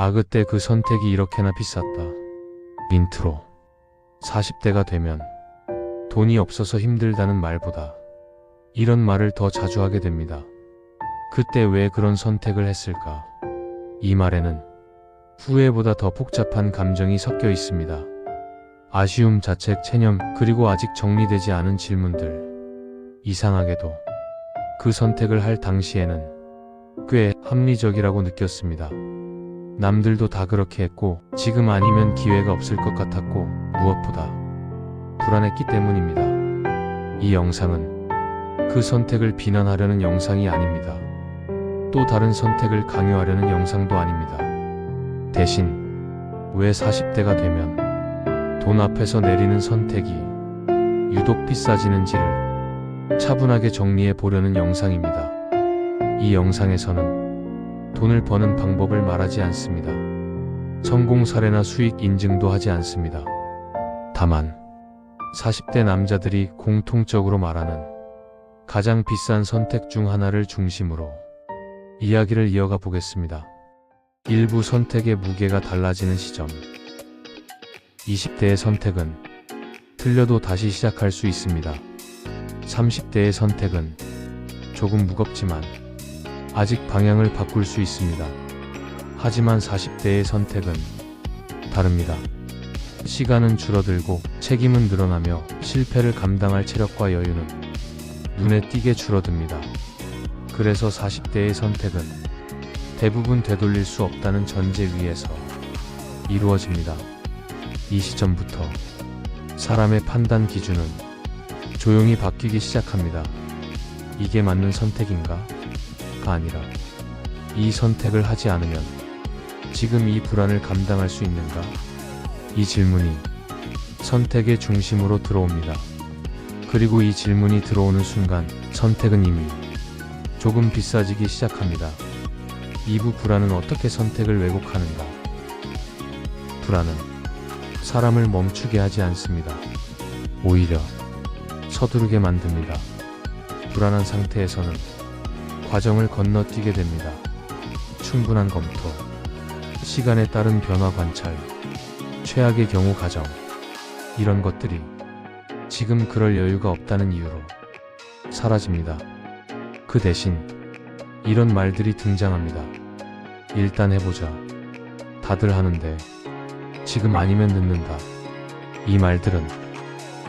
그때 그 선택이 이렇게나 비쌌다. 인트로. 40대가 되면 돈이 없어서 힘들다는 말보다 이런 말을 더 자주 하게 됩니다. 그때 왜 그런 선택을 했을까? 이 말에는 후회보다 더 복잡한 감정이 섞여 있습니다. 아쉬움, 자책, 체념, 그리고 아직 정리되지 않은 질문들. 이상하게도 그 선택을 할 당시에는 꽤 합리적이라고 느꼈습니다. 남들도 다 그렇게 했고 지금 아니면 기회가 없을 것 같았고 무엇보다 불안했기 때문입니다. 이 영상은 그 선택을 비난하려는 영상이 아닙니다. 또 다른 선택을 강요하려는 영상도 아닙니다. 대신 왜 40대가 되면 돈 앞에서 내리는 선택이 유독 비싸지는지를 차분하게 정리해 보려는 영상입니다. 이 영상에서는 돈을 버는 방법을 말하지 않습니다. 성공 사례나 수익 인증도 하지 않습니다. 다만 40대 남자들이 공통적으로 말하는 가장 비싼 선택 중 하나를 중심으로 이야기를 이어가 보겠습니다. 일부 선택의 무게가 달라지는 시점. 20대의 선택은 틀려도 다시 시작할 수 있습니다. 30대의 선택은 조금 무겁지만 아직 방향을 바꿀 수 있습니다. 하지만 40대의 선택은 다릅니다. 시간은 줄어들고 책임은 늘어나며 실패를 감당할 체력과 여유는 눈에 띄게 줄어듭니다. 그래서 40대의 선택은 대부분 되돌릴 수 없다는 전제 위에서 이루어집니다. 이 시점부터 사람의 판단 기준은 조용히 바뀌기 시작합니다. 이게 맞는 선택인가? 가 아니라 이 선택을 하지 않으면 지금 이 불안을 감당할 수 있는가? 이 질문이 선택의 중심으로 들어옵니다. 그리고 이 질문이 들어오는 순간 선택은 이미 조금 비싸지기 시작합니다. 이부 불안은 어떻게 선택을 왜곡하는가? 불안은 사람을 멈추게 하지 않습니다. 오히려 서두르게 만듭니다. 불안한 상태에서는 과정을 건너뛰게 됩니다. 충분한 검토, 시간에 따른 변화 관찰, 최악의 경우 가정, 이런 것들이 지금 그럴 여유가 없다는 이유로 사라집니다. 그 대신 이런 말들이 등장합니다. 일단 해보자. 다들 하는데 지금 아니면 늦는다. 이 말들은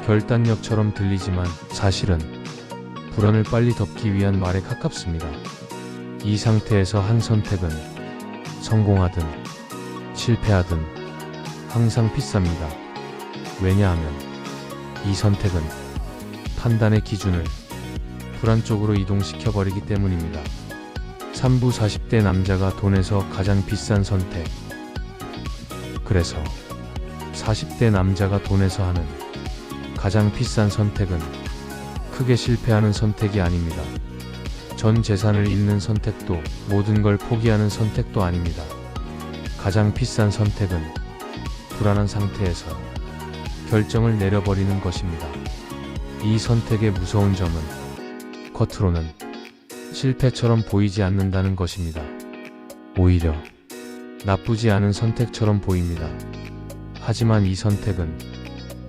결단력처럼 들리지만 사실은 불안을 빨리 덮기 위한 말에 가깝습니다. 이 상태에서 한 선택은 성공하든 실패하든 항상 비쌉니다. 왜냐하면 이 선택은 판단의 기준을 불안 쪽으로 이동시켜 버리기 때문입니다. 3부 40대 남자가 돈에서 가장 비싼 선택. 그래서 40대 남자가 돈에서 하는 가장 비싼 선택은 크게 실패하는 선택이 아닙니다. 전 재산을 잃는 선택도 모든 걸 포기하는 선택도 아닙니다. 가장 비싼 선택은 불안한 상태에서 결정을 내려버리는 것입니다. 이 선택의 무서운 점은 겉으로는 실패처럼 보이지 않는다는 것입니다. 오히려 나쁘지 않은 선택처럼 보입니다. 하지만 이 선택은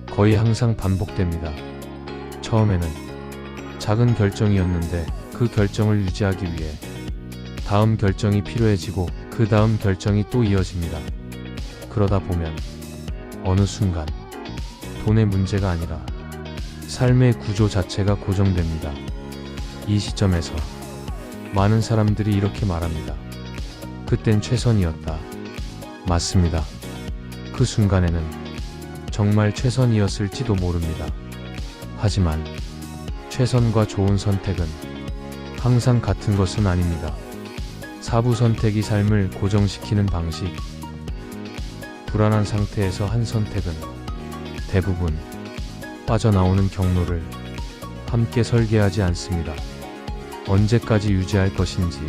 거의 항상 반복됩니다. 처음에는 작은 결정이었는데 그 결정을 유지하기 위해 다음 결정이 필요해지고 그 다음 결정이 또 이어집니다. 그러다 보면 어느 순간 돈의 문제가 아니라 삶의 구조 자체가 고정됩니다. 이 시점에서 많은 사람들이 이렇게 말합니다. 그땐 최선이었다. 맞습니다. 그 순간에는 정말 최선이었을지도 모릅니다. 하지만 최선과 좋은 선택은 항상 같은 것은 아닙니다. 사부 선택이 삶을 고정시키는 방식. 불안한 상태에서 한 선택은 대부분 빠져나오는 경로를 함께 설계하지 않습니다. 언제까지 유지할 것인지,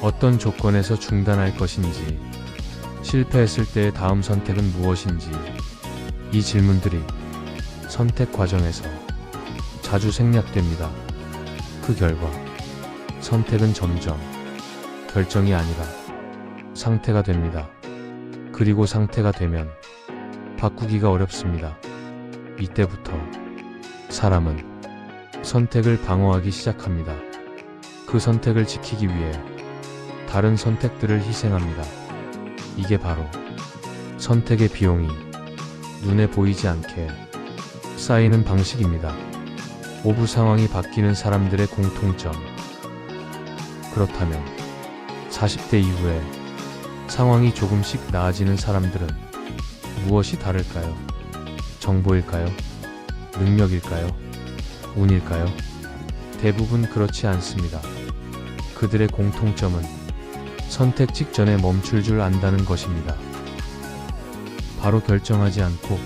어떤 조건에서 중단할 것인지, 실패했을 때의 다음 선택은 무엇인지, 이 질문들이 선택 과정에서 자주 생략됩니다. 그 결과 선택은 점점 결정이 아니라 상태가 됩니다. 그리고 상태가 되면 바꾸기가 어렵습니다. 이때부터 사람은 선택을 방어하기 시작합니다. 그 선택을 지키기 위해 다른 선택들을 희생합니다. 이게 바로 선택의 비용이 눈에 보이지 않게 쌓이는 방식입니다. 오부 상황이 바뀌는 사람들의 공통점. 그렇다면 40대 이후에 상황이 조금씩 나아지는 사람들은 무엇이 다를까요? 정보일까요? 능력일까요? 운일까요? 대부분 그렇지 않습니다. 그들의 공통점은 선택 직전에 멈출 줄 안다는 것입니다. 바로 결정하지 않고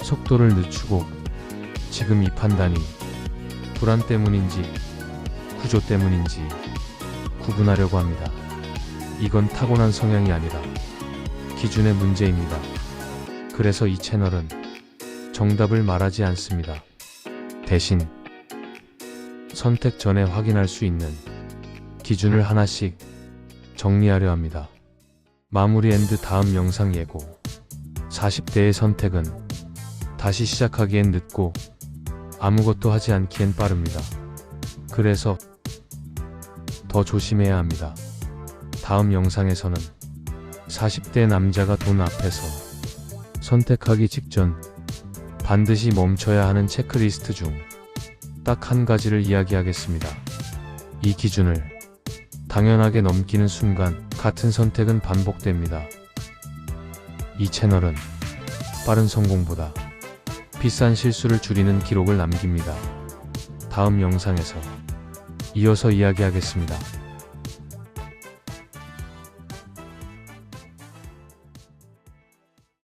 속도를 늦추고 지금 이 판단이 불안 때문인지 구조 때문인지 구분하려고 합니다. 이건 타고난 성향이 아니라 기준의 문제입니다. 그래서 이 채널은 정답을 말하지 않습니다. 대신 선택 전에 확인할 수 있는 기준을 하나씩 정리하려 합니다. 마무리 앤드 다음 영상 예고. 40대의 선택은 다시 시작하기엔 늦고 아무것도 하지 않기엔 빠릅니다. 그래서 더 조심해야 합니다. 다음 영상에서는 40대 남자가 돈 앞에서 선택하기 직전 반드시 멈춰야 하는 체크리스트 중 딱 한 가지를 이야기하겠습니다. 이 기준을 당연하게 넘기는 순간 같은 선택은 반복됩니다. 이 채널은 빠른 성공보다 비싼 실수를 줄이는 기록을 남깁니다. 다음 영상에서 이어서 이야기하겠습니다.